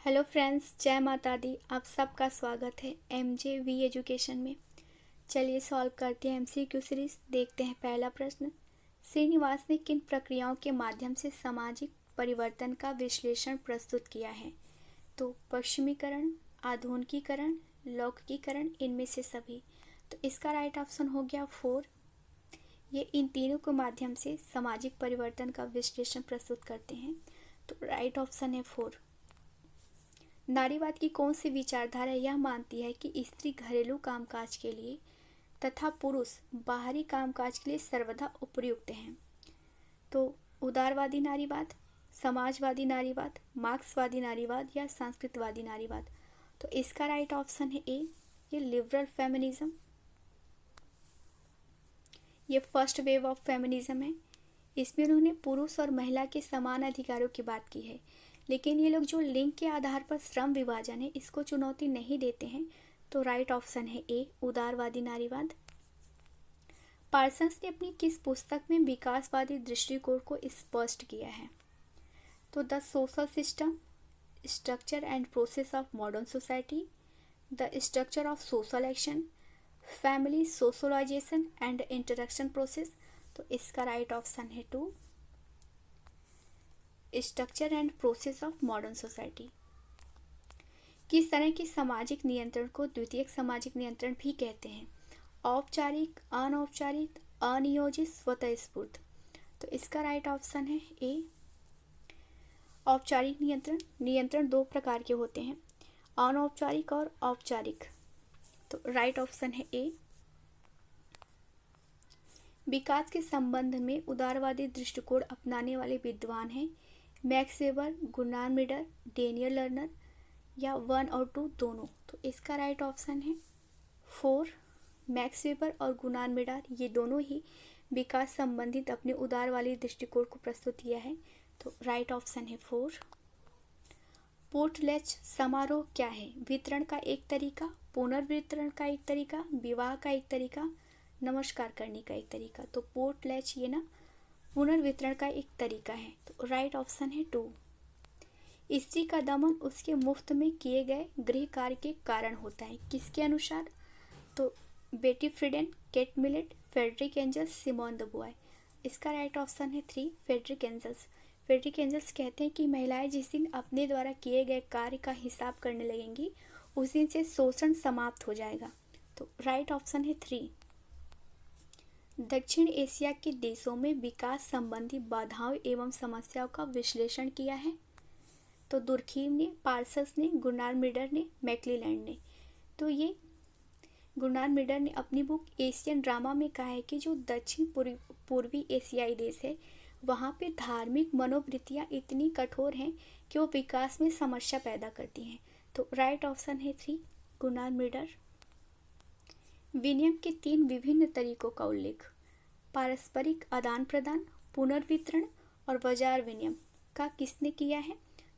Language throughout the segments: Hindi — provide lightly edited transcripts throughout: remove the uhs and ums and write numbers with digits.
हेलो फ्रेंड्स, जय माता दी। आप सबका स्वागत है MJV एजुकेशन में। चलिए सॉल्व करते हैं MCQ सीरीज। देखते हैं पहला प्रश्न। श्रीनिवास ने किन प्रक्रियाओं के माध्यम से सामाजिक परिवर्तन का विश्लेषण प्रस्तुत किया है? तो पश्चिमीकरण, आधुनिकीकरण, लौकिकीकरण, इनमें से सभी। तो इसका राइट ऑप्शन हो गया 4। ये इन तीनों के माध्यम से सामाजिक परिवर्तन का विश्लेषण प्रस्तुत करते हैं। तो राइट ऑप्शन है 4। नारीवाद की कौन सी विचारधारा यह मानती है कि स्त्री घरेलू कामकाज के लिए तथा पुरुष बाहरी कामकाज के लिए सर्वदा उपयुक्त हैं? तो उदारवादी नारीवाद, समाजवादी नारीवाद, मार्क्सवादी नारीवाद या सांस्कृतिकवादी नारीवाद। तो इसका राइट ऑप्शन है ए, ये लिबरल फेमिनिज्म। ये फर्स्ट वेव ऑफ फेमिनिज्म है। इसमें उन्होंने पुरुष और महिला के समान अधिकारों की बात की है, लेकिन ये लोग जो लिंग के आधार पर श्रम विभाजन है इसको चुनौती नहीं देते हैं। तो राइट ऑप्शन है ए, उदारवादी नारीवाद। पार्सन्स ने अपनी किस पुस्तक में विकासवादी दृष्टिकोण को स्पष्ट किया है? तो the social system, structure and process of modern society, the structure of social action, family socialization and interaction process. तो इसका राइट ऑप्शन है 2, structure and process of modern society. किस तरह के सामाजिक नियंत्रण को द्वितीयक सामाजिक नियंत्रण भी कहते हैं? औपचारिक, अनौपचारिक, अनियोजित, स्वतः स्फूर्त। तो इसका राइट ऑप्शन है ए, औपचारिक नियंत्रण। नियंत्रण दो प्रकार के होते हैं, अनौपचारिक और औपचारिक। तो राइट ऑप्शन है ए। विकास के संबंध में उदारवादी दृष्टिकोण अपनाने वाले विद्वान हैं Max Weber, Gunnar Myrdal, Daniel Lerner या 1 और 2 दोनों। तो इसका राइट ऑप्शन है 4। मैक्स वेबर और गुनार मिडर ये दोनों ही विकास संबंधित अपने उदारवादी दृष्टिकोण को प्रस्तुत किया है। तो राइट ऑप्शन है 4। पोर्टलैच समारोह क्या है? वितरण का एक तरीका, पुनर्वितरण का एक तरीका, विवाह का एक तरीका, नमस्कार करने का एक तरीका। तो पोर्टलैच ये ना पुनर्वितरण का एक तरीका है। तो राइट ऑप्शन है 2। स्त्री का दमन उसके मुफ्त में किए गए गृह कार्य के कारण होता है, किसके अनुसार? तो Betty Friedan, Kate Millett, Friedrich Engels, Simone de Beauvoir. इसका राइट ऑप्शन है 3, फ्रेडरिक एंजल्स। फ्रेडरिक एंजल्स कहते हैं कि महिलाएं जिस दिन अपने द्वारा किए गए कार्य का हिसाब करने लगेंगी उस दिन से शोषण समाप्त हो जाएगा। तो राइट ऑप्शन है 3। दक्षिण एशिया के देशों में विकास संबंधी बाधाओं एवं समस्याओं का विश्लेषण किया है? तो दुर्खीम ने, पार्सल्स ने, गुनार मिडर ने, मैक्लीलैंड ने। तो ये गुनार मिडर ने अपनी बुक एशियन ड्रामा में कहा है कि जो दक्षिण पूर्वी एशियाई देश है वहाँ पे धार्मिक मनोवृत्तियाँ इतनी कठोर हैं कि वो विकास में समस्या पैदा करती हैं। तो राइट ऑप्शन है 3, गुनार मिडर। विनिमय के 3 विभिन्न तरीकों का उल्लेख पारस्परिक आदान प्रदान, पुनर्वितरण और बाजार विनिमय का किसने किया है?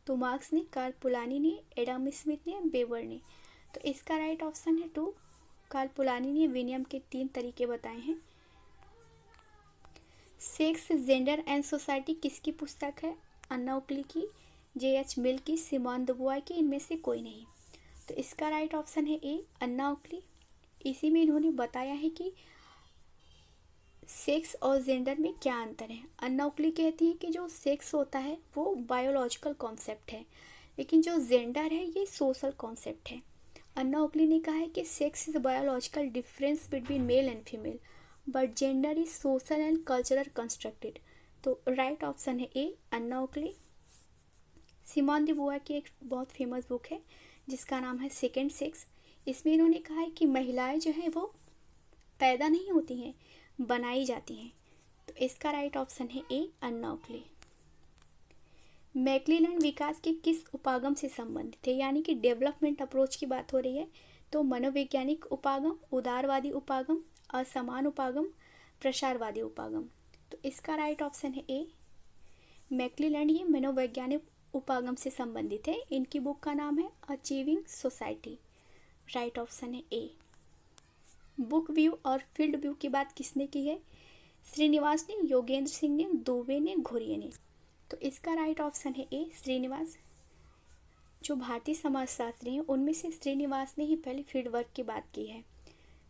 तो मार्क्स ने, कार्ल पोलानी ने, एडम स्मिथ ने, वेबर ने। तो इसका राइट ऑप्शन है 2। कार्ल पोलानी ने विनिमय के 3 तरीके बताए हैं। सेक्स, जेंडर एंड सोसाइटी किसकी पुस्तक है? अन्ना ओकली की, JH मिल की, सिमोन द बुआय की, इनमें से कोई नहीं। तो इसका राइट ऑप्शन है ए, अन्ना ओकली। इसी में इन्होंने बताया है कि सेक्स और जेंडर में क्या अंतर है। अन्ना ओकली कहती है कि जो सेक्स होता है वो बायोलॉजिकल कॉन्सेप्ट है, लेकिन जो जेंडर है ये सोशल कॉन्सेप्ट है। अन्ना ओकली ने कहा है कि sex is biological difference between male and female but gender is social and cultural constructed. तो राइट ऑप्शन है ए, अन्ना ओकली। सिमोन द बुआय की एक बहुत फेमस बुक है जिसका नाम है सेकेंड सेक्स। इसमें इन्होंने कहा है कि महिलाएं जो हैं वो पैदा नहीं होती हैं, बनाई जाती हैं। तो इसका राइट ऑप्शन है ए, अन्ना ओकली। मैक्लीलैंड विकास के किस उपागम से संबंधित है? यानी कि डेवलपमेंट अप्रोच की बात हो रही है। तो मनोवैज्ञानिक उपागम, उदारवादी उपागम, असमान उपागम, प्रसारवादी उपागम। तो इसका राइट ऑप्शन है ए, मैक्लीलैंड ये मनोवैज्ञानिक उपागम से संबंधित है। इनकी बुक का नाम है अचीविंग सोसाइटी। राइट ऑप्शन है ए। बुक व्यू और फील्ड व्यू की बात किसने की है? श्रीनिवास ने, योगेंद्र सिंह ने, दुबे ने, घुरिये ने। तो इसका राइट ऑप्शन है ए, श्रीनिवास। जो भारतीय समाजशास्त्री हैं उनमें से श्रीनिवास ने ही पहले फील्ड वर्क की बात की है।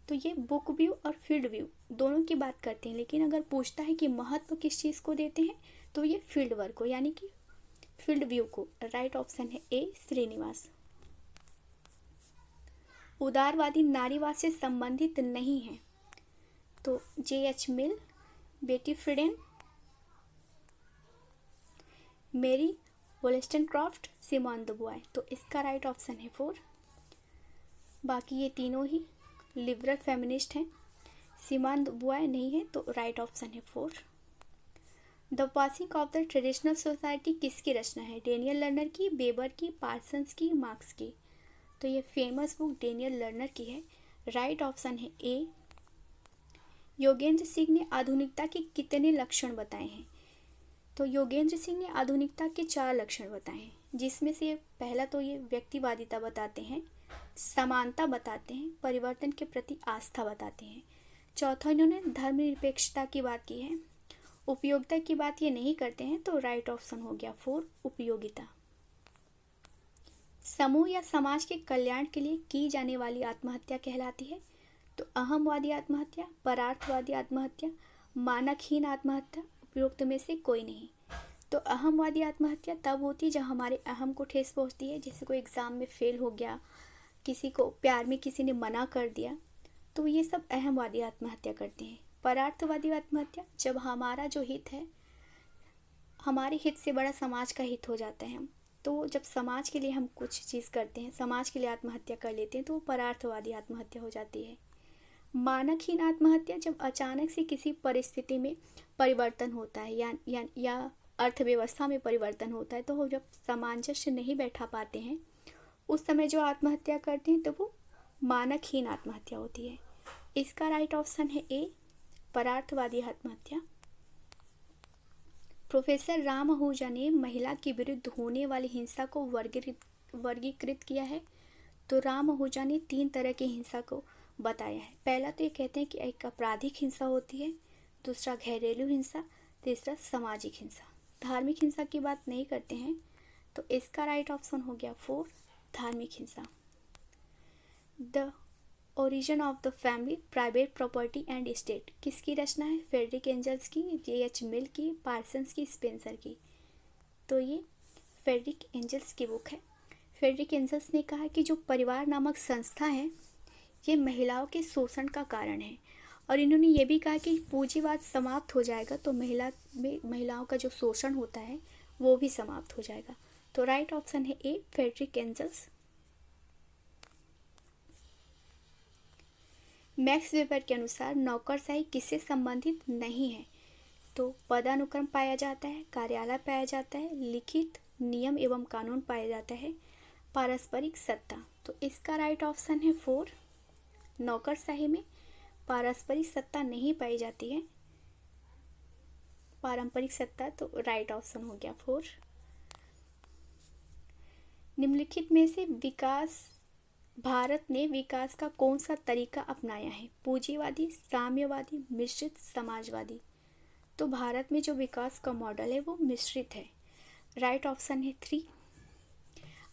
तो ये बुक व्यू और फील्ड व्यू दोनों की बात करते हैं, लेकिन अगर पूछता है कि महत्व किस चीज़ को देते हैं तो ये फील्ड वर्क को यानी कि फील्ड व्यू को। राइट ऑप्शन है ए श्रीनिवास। उदारवादी नारीवाद से संबंधित नहीं है तो J.H. मिल, बेटी फ्रीडेन, मेरी वोलेस्टनक्रॉफ्ट, सिमोन द बुआय। तो इसका राइट ऑप्शन है 4। बाकी ये तीनों ही लिबरल फेमिनिस्ट हैं। सिमोन द बुआय नहीं है तो राइट ऑप्शन है 4। The passing of the traditional society किसकी रचना है? डेनियल लर्नर की, बेबर की, पार्सन्स की, मार्क्स की। तो ये फेमस बुक डेनियल लर्नर की है। राइट ऑप्शन है ए। योगेंद्र सिंह ने आधुनिकता के कितने लक्षण बताए हैं? तो योगेंद्र सिंह ने आधुनिकता के 4 लक्षण बताए हैं, जिसमें से पहला तो ये व्यक्तिवादिता बताते हैं, समानता बताते हैं, परिवर्तन के प्रति आस्था बताते हैं। चौथा इन्होंने धर्मनिरपेक्षता की बात की है। उपयोगिता की बात ये नहीं करते हैं तो राइट ऑप्शन हो गया 4 उपयोगिता। समूह या समाज के कल्याण के लिए की जाने वाली आत्महत्या कहलाती है तो अहमवादी आत्महत्या, परार्थवादी आत्महत्या, मानकहीन आत्महत्या, उपरोक्त में से कोई नहीं। तो अहमवादी आत्महत्या तब होती है जब हमारे अहम को ठेस पहुंचती है, जैसे कोई एग्ज़ाम में फेल हो गया, किसी को प्यार में किसी ने मना कर दिया, तो ये सब अहमवादी आत्महत्या करते हैं। परार्थवादी आत्महत्या जब हमारा जो हित है, हमारे हित से बड़ा समाज का हित हो जाता है, तो जब समाज के लिए हम कुछ चीज़ करते हैं, समाज के लिए आत्महत्या कर लेते हैं तो वो परार्थवादी आत्महत्या हो जाती है। मानकहीन आत्महत्या जब अचानक से किसी परिस्थिति में परिवर्तन होता है या अर्थव्यवस्था में परिवर्तन होता है, तो वो जब सामंजस्य नहीं बैठा पाते हैं उस समय जो आत्महत्या करते हैं तो वो मानकहीन आत्महत्या होती है। इसका राइट ऑप्शन है ए परार्थवादी आत्महत्या। प्रोफेसर राम आहूजा ने महिला के विरुद्ध होने वाली हिंसा को वर्गीकृत किया है तो राम आहूजा ने 3 तरह की हिंसा को बताया है। पहला तो ये कहते हैं कि एक आपराधिक हिंसा होती है, दूसरा घरेलू हिंसा, तीसरा सामाजिक हिंसा। धार्मिक हिंसा की बात नहीं करते हैं तो इसका राइट ऑप्शन हो गया 4 धार्मिक हिंसा। The origin of the family, private property and state किसकी रचना है? फ्रेडरिक एंजल्स की, J.H. मिल की, पार्सन्स की, स्पेंसर की। तो ये फ्रेडरिक एंजल्स की बुक है। फ्रेडरिक एंजल्स ने कहा कि जो परिवार नामक संस्था है ये महिलाओं के शोषण का कारण है, और इन्होंने ये भी कहा कि पूंजीवाद समाप्त हो जाएगा तो महिलाओं का जो शोषण होता है वो भी समाप्त हो जाएगा। तो राइट ऑप्शन है ए फ्रेडरिक एंजल्स। मैक्स वेबर के अनुसार नौकरशाही किससे संबंधित नहीं है? तो पदानुक्रम पाया जाता है, कार्यालय पाया जाता है, लिखित नियम एवं कानून पाया जाता है, पारस्परिक सत्ता। तो इसका राइट ऑप्शन है 4 नौकरशाही में पारस्परिक सत्ता नहीं पाई जाती है, पारंपरिक सत्ता। तो राइट ऑप्शन हो गया 4। निम्नलिखित में से भारत ने विकास का कौन सा तरीका अपनाया है? पूंजीवादी, साम्यवादी, मिश्रित, समाजवादी। तो भारत में जो विकास का मॉडल है वो मिश्रित है। राइट ऑप्शन है 3।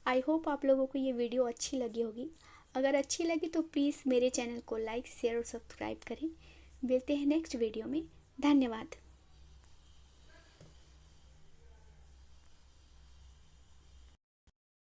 आई होप आप लोगों को ये वीडियो अच्छी लगी होगी। अगर अच्छी लगी तो प्लीज़ मेरे चैनल को लाइक, शेयर और सब्सक्राइब करें। मिलते हैं नेक्स्ट वीडियो में। धन्यवाद।